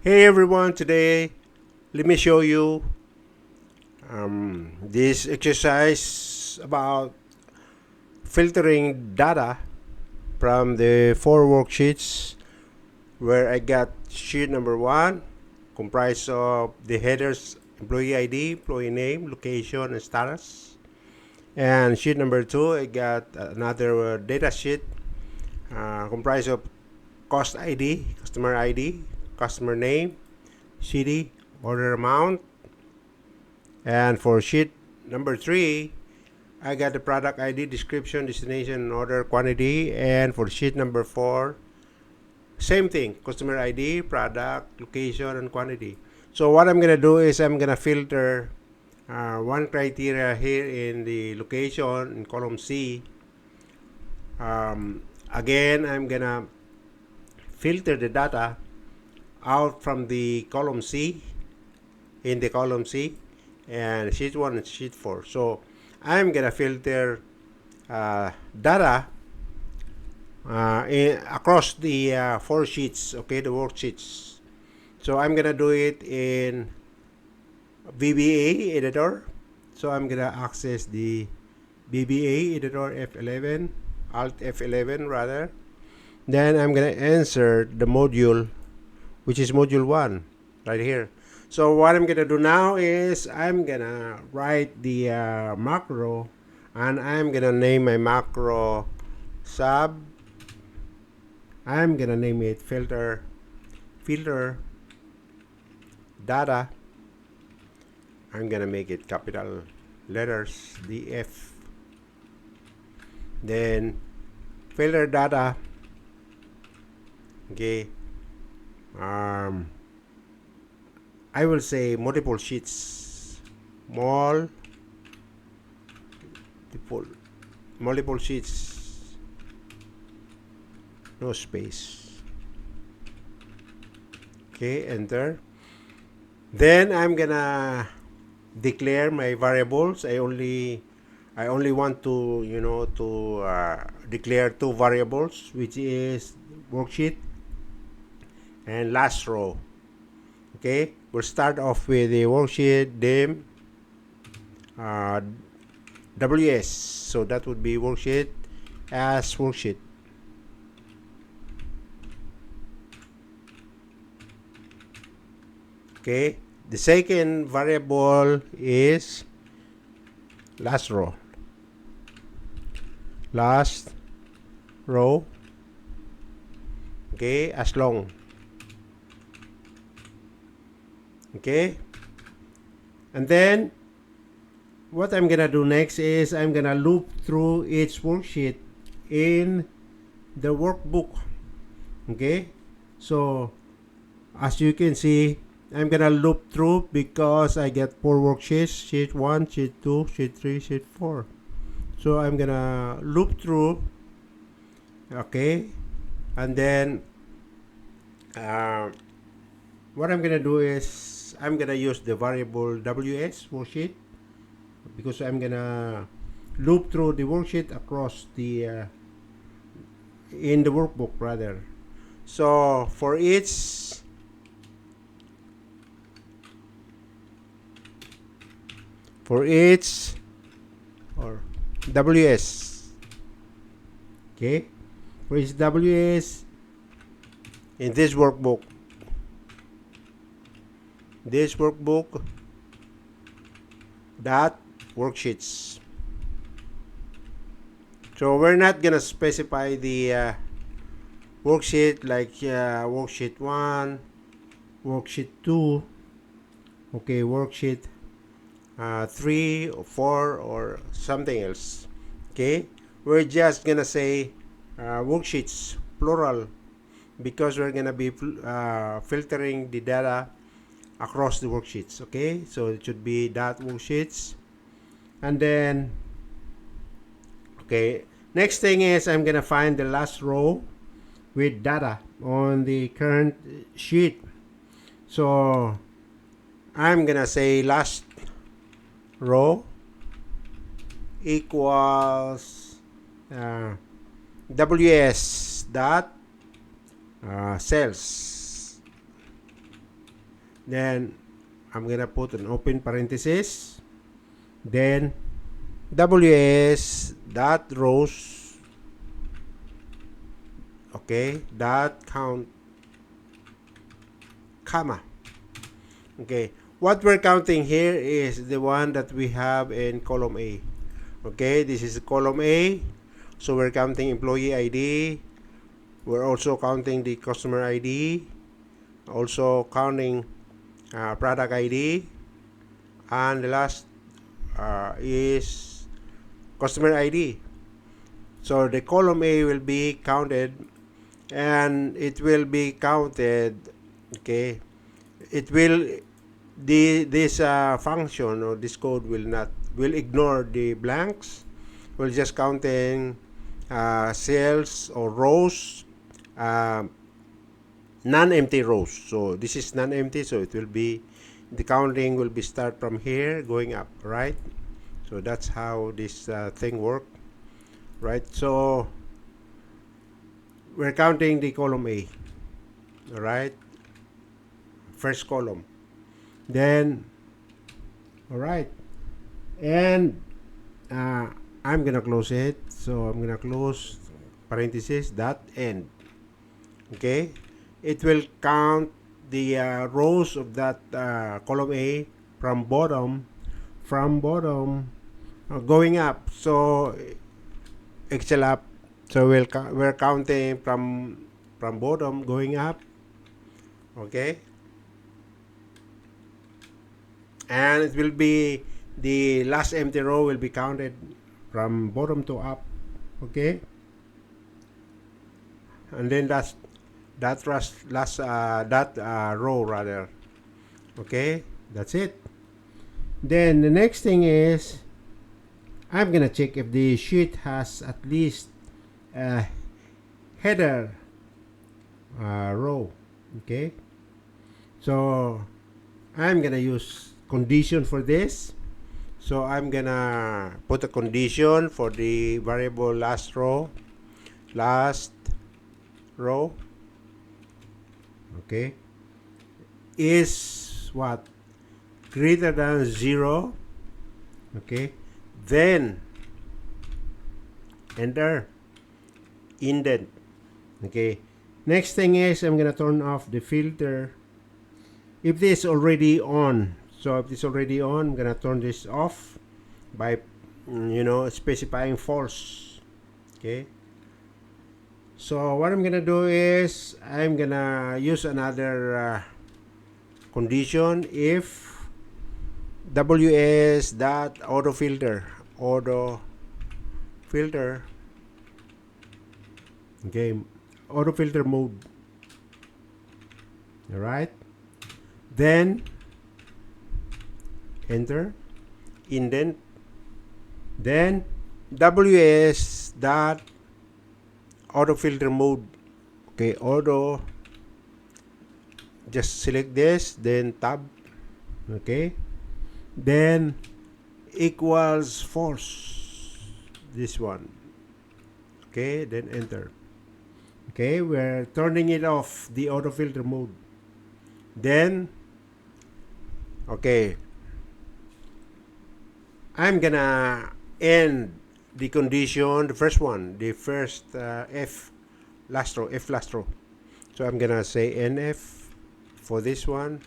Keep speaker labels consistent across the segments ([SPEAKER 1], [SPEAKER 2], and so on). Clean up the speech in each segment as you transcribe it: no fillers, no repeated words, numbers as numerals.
[SPEAKER 1] Hey everyone, today let me show you this exercise about filtering data from the four worksheets where I got sheet number one comprised of the headers employee ID, employee name, location, and status. And sheet number two, I got another data sheet comprised of cost ID, customer name, city, order amount. And for sheet number three, I got the product ID, description, destination, order quantity. And for sheet number four, same thing, customer ID, product, location, and quantity. So what I'm gonna do is I'm gonna filter one criteria here in the location in column C. Again, I'm gonna filter the data out from the column C in the column C and sheet 1 and sheet 4. So I'm gonna filter data across the four sheets, okay, the worksheets. So I'm gonna do it in VBA editor. So I'm gonna access the VBA editor F11, Alt F11 rather. Then I'm gonna insert the module, which is module 1 right here. So what I'm gonna do now is I'm gonna write the macro, and I'm gonna name my macro sub. I'm gonna name it filter data. I'm gonna make it capital letters DF. Then filter data. Okay. I will say multiple sheets. Multiple sheets. No space. Okay, enter. Then I'm gonna declare my variables. I only want to declare two variables, which is worksheet and last row. Okay, we'll start off with the worksheet dim WS. So that would be worksheet as worksheet. Okay, the second variable is last row. Okay, as long. Okay, and then what I'm gonna do next is I'm gonna loop through each worksheet in the workbook. Okay, so as you can see, I'm gonna loop through because I get four worksheets: sheet 1, sheet 2, sheet 3, sheet 4. So I'm gonna loop through. Okay, and then what I'm gonna do is I'm gonna use the variable WS worksheet because I'm gonna loop through the worksheet across the in the workbook rather. So for each or WS, okay, for each WS in this workbook dot worksheets. So we're not gonna specify the worksheet like worksheet 1, worksheet 2, okay, worksheet 3 or 4 or something else. Okay, we're just gonna say worksheets plural because we're gonna be filtering the data across the worksheets. Okay, so it should be dot worksheets. And then okay, next thing is I'm gonna find the last row with data on the current sheet. So I'm gonna say last row equals WS dot sales. Then I'm gonna put an open parenthesis. Then ws dot rows, okay, dot count, comma. Okay, what we're counting here is the one that we have in column A. Okay, this is column A, so we're counting employee ID. We're also counting the customer ID, also counting product ID, and the last is customer ID. So the column A will be counted, and it will be counted, okay, it will, this function or this code will ignore the blanks. We're just counting cells or rows, non-empty rows. So this is non-empty, so it will be, the counting will be start from here going up, right? So that's how this thing works, right? So we're counting the column A, all right, first column. Then, all right, and I'm gonna close it. So I'm gonna close parenthesis dot end. Okay, it will count the rows of that column A from bottom going up. So Excel up. So we're counting from bottom going up. Okay, and it will be the last empty row will be counted from bottom to up. Okay, and then that row rather. Okay, that's it. Then the next thing is I'm gonna check if the sheet has at least a header row. Okay, so I'm gonna use condition for this. So I'm gonna put a condition for the variable last row. Okay, is what, greater than 0. Okay, then enter, indent. Okay, next thing is I'm gonna turn off the filter if this is already on. So if it's already on, I'm gonna turn this off by specifying false. Okay, so what I'm gonna do is I'm gonna use another condition. If ws dot autofilter, okay, autofilter mode, all right, then enter, indent, then ws dot autofilter mode. Okay, auto, just select this, then tab. Okay, then equals false, this one. Okay, then enter. Okay, we're turning it off, the autofilter mode. Then okay, I'm gonna end the condition, the first one, the first F last row. So I'm gonna say NF for this one,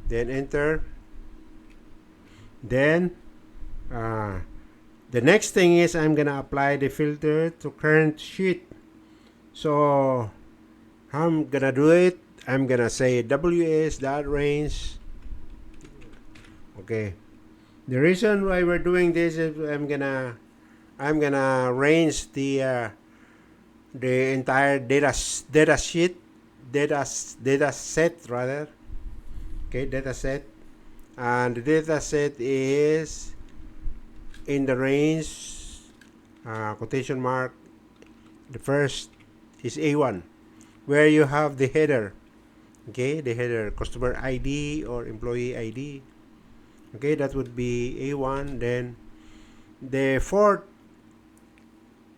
[SPEAKER 1] then enter. Then the next thing is I'm gonna apply the filter to current sheet. So how I'm gonna do it, I'm gonna say ws.range. Okay, the reason why we're doing this is I'm gonna range the entire data set rather. Okay, data set, and the data set is in the range quotation mark, the first is A1, where you have the header. Okay, the header, customer ID or employee ID. Okay, that would be A1. Then the fourth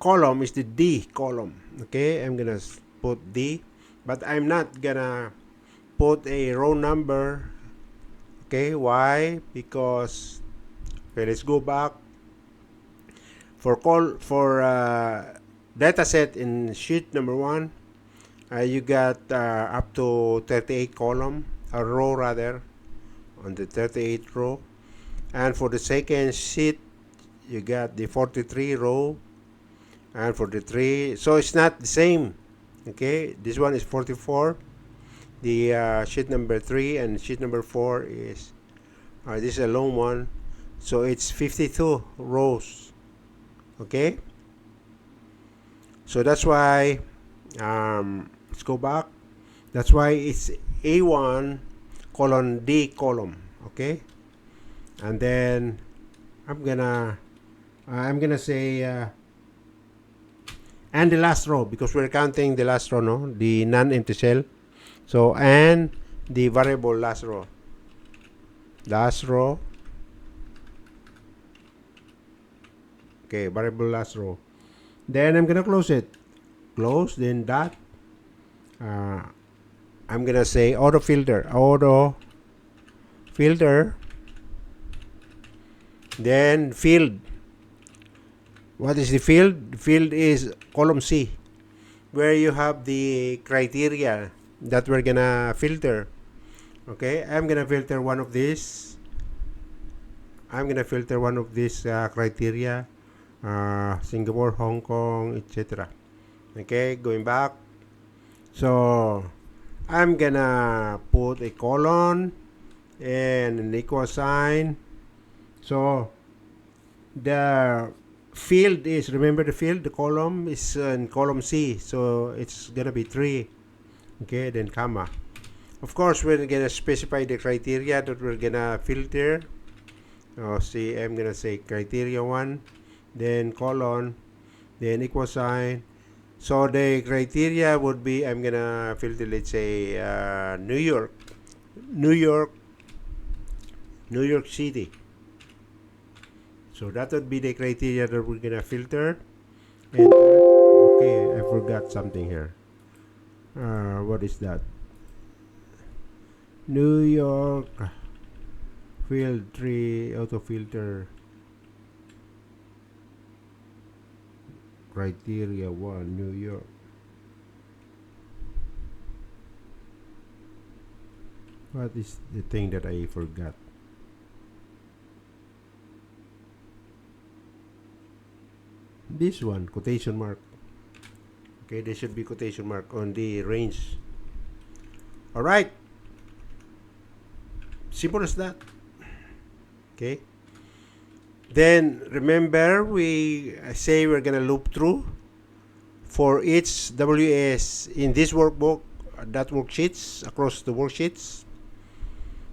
[SPEAKER 1] column is the D column. Okay, I'm gonna put D, but I'm not gonna put a row number. Okay, why? Because, okay, let's go back. For data set in sheet number 1, you got up to 38 column, a row rather, on the 38 row. And for the second sheet, you got the 43 row, and for the 3, so it's not the same. Okay, this one is 44. The sheet number 3 and sheet number 4 is, this is a long one, so it's 52 rows. Okay, so that's why, let's go back. That's why it's A1 colon D column. Okay, and then I'm gonna say and the last row, because we're counting the last row, no, the non-empty cell. So and the variable last row. Okay, variable last row. Then I'm gonna close it. Close, then dot. I'm gonna say auto filter. Then field. What is the field? The field is column C, where you have the criteria that we're gonna filter. Okay, I'm gonna filter one of these. Criteria. Singapore, Hong Kong, etc. Okay, going back. So I'm gonna put a colon and an equal sign. So the field is, remember the field, the column is in column C, so it's gonna be 3. Okay, then comma. Of course, we're gonna specify the criteria that we're gonna filter. See, I'm gonna say criteria 1, then colon, then equal sign. So the criteria would be, I'm gonna filter, let's say New York City. So that would be the criteria that we're gonna filter. Enter. Okay, I forgot something here. What is that? New York field 3 auto filter criteria 1 New York. What is the thing that I forgot? This one, quotation mark. Okay, there should be quotation mark on the range. All right, simple as that. Okay, then remember, we say we're gonna loop through for each WS in this workbook, that worksheets, across the worksheets.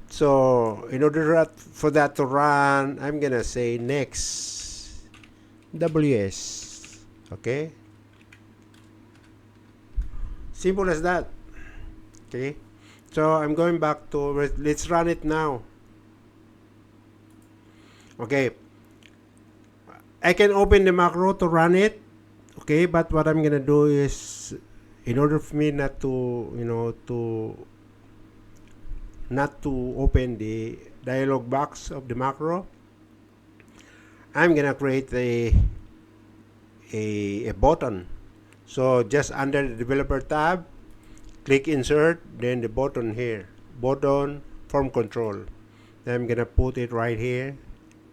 [SPEAKER 1] So in order for that to run, I'm gonna say next WS. Okay, simple as that. Okay, so I'm going back to, let's run it now. Okay, I can open the macro to run it. Okay, but what I'm gonna do is, in order for me not to, not to open the dialog box of the macro, I'm gonna create a button. So just under the developer tab, click insert, then the button here, button form control. Then I'm gonna put it right here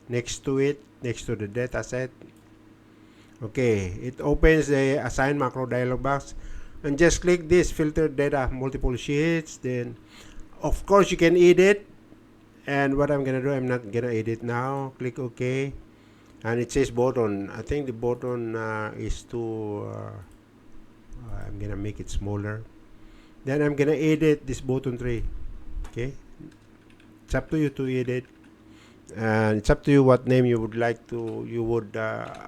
[SPEAKER 1] next to it, next to the data set. Okay, it opens the assign macro dialog box, and just click this filter data multiple sheets. Then of course you can edit, and what I'm gonna do, I'm not gonna edit now. Click OK, and it says button. I think the button is too I'm gonna make it smaller. Then I'm gonna edit this button 3. Okay, it's up to you to edit, and it's up to you what name you would like to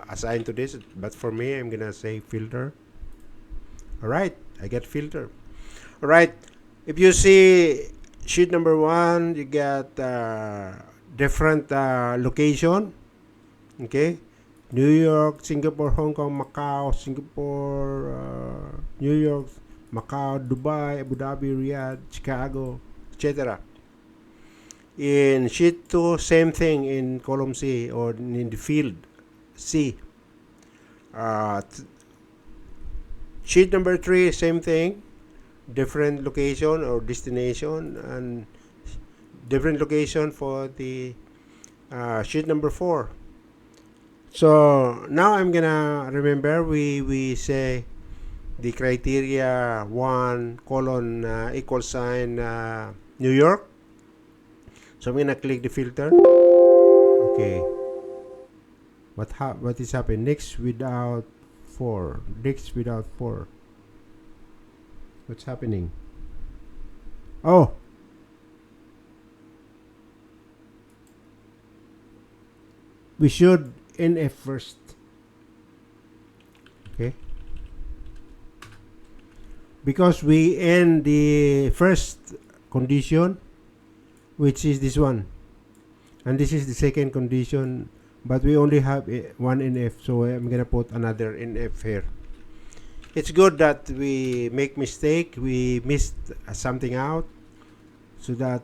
[SPEAKER 1] assign to this. But for me, I'm gonna say filter. All right, I get filter. All right, if you see sheet number 1, you got different location. Okay, New York, Singapore, Hong Kong, Macau, Singapore, New York, Macau, Dubai, Abu Dhabi, Riyadh, Chicago, etc. In sheet 2, same thing in column C or in the field C. Sheet number 3, same thing, different location or destination, and different location for the sheet number 4. So now I'm gonna remember we say the criteria 1 colon equal sign New York. So I'm gonna click the filter. Okay. What is happening? Next without 4. Next without 4. What's happening? Oh. We should NF first. Okay. Because we end the first condition, which is this one, and this is the second condition, but we only have one NF, so I'm gonna put another NF here. It's good that we make mistake, we missed something out, so that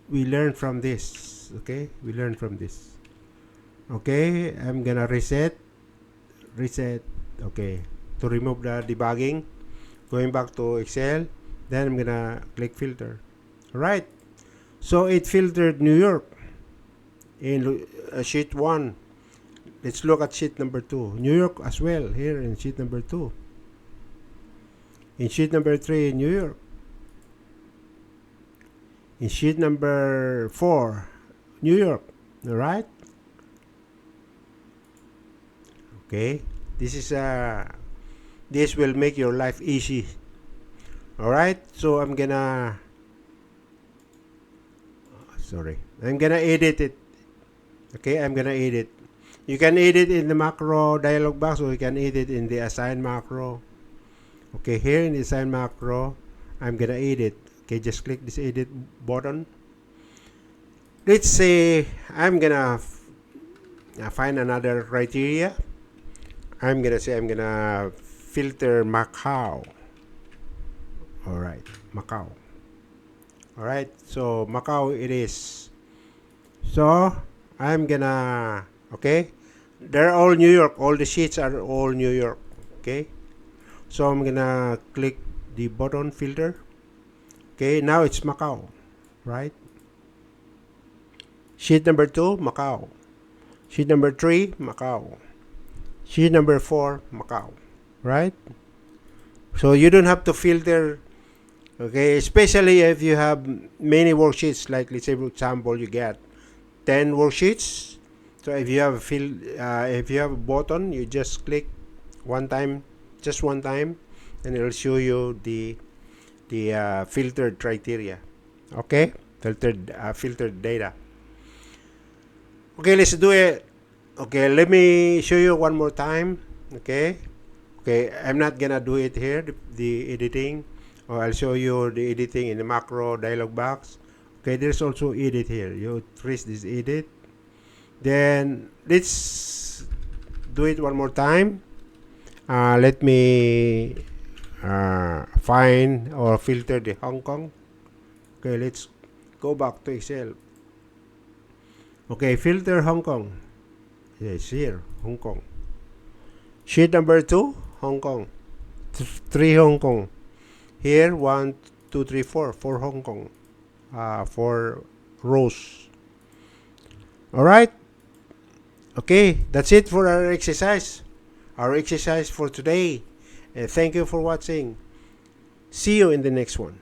[SPEAKER 1] we learn from this. Okay, we learn from this. Okay, I'm gonna reset. Okay, to remove the debugging, going back to Excel, then I'm gonna click filter. All right. So it filtered New York in sheet 1. Let's look at sheet number 2. New York as well here in sheet number 2. In sheet number 3, New York. In sheet number 4, New York. Alright? Okay. This will make your life easy. Alright? So I'm gonna edit it. Okay, I'm gonna edit. You can edit in the macro dialog box, or you can edit in the assign macro. Okay, here in the assign macro, I'm gonna edit. Okay, just click this edit button. Let's say I'm gonna find another criteria. I'm gonna filter Macau. Alright, Macau. Alright, so Macau it is. So I'm gonna, okay, they're all New York. All the sheets are all New York. Okay, so I'm gonna click the button filter. Okay, now it's Macau, right? Sheet number 2, Macau. Sheet number 3, Macau. Sheet number 4, Macau, right? So you don't have to filter. Okay, especially if you have many worksheets, like let's say for example you get 10 worksheets. So if you have a button, you just click just one time, and it'll show you the filtered criteria. Okay, filtered data. Okay, let's do it. Okay, let me show you one more time. Okay, I'm not gonna do it here, the editing. Or I'll show you the editing in the macro dialog box. Okay, there's also edit here. You press this edit. Then let's do it one more time. Let me find or filter the Hong Kong. Okay, let's go back to Excel. Okay, filter Hong Kong. Yes, here, Hong Kong. Sheet number 2, Hong Kong. 3 Hong Kong. Here, 1, 2, 3, 4 Hong Kong. 4 rows. Alright. Okay, that's it for our exercise. Our exercise for today. Thank you for watching. See you in the next one.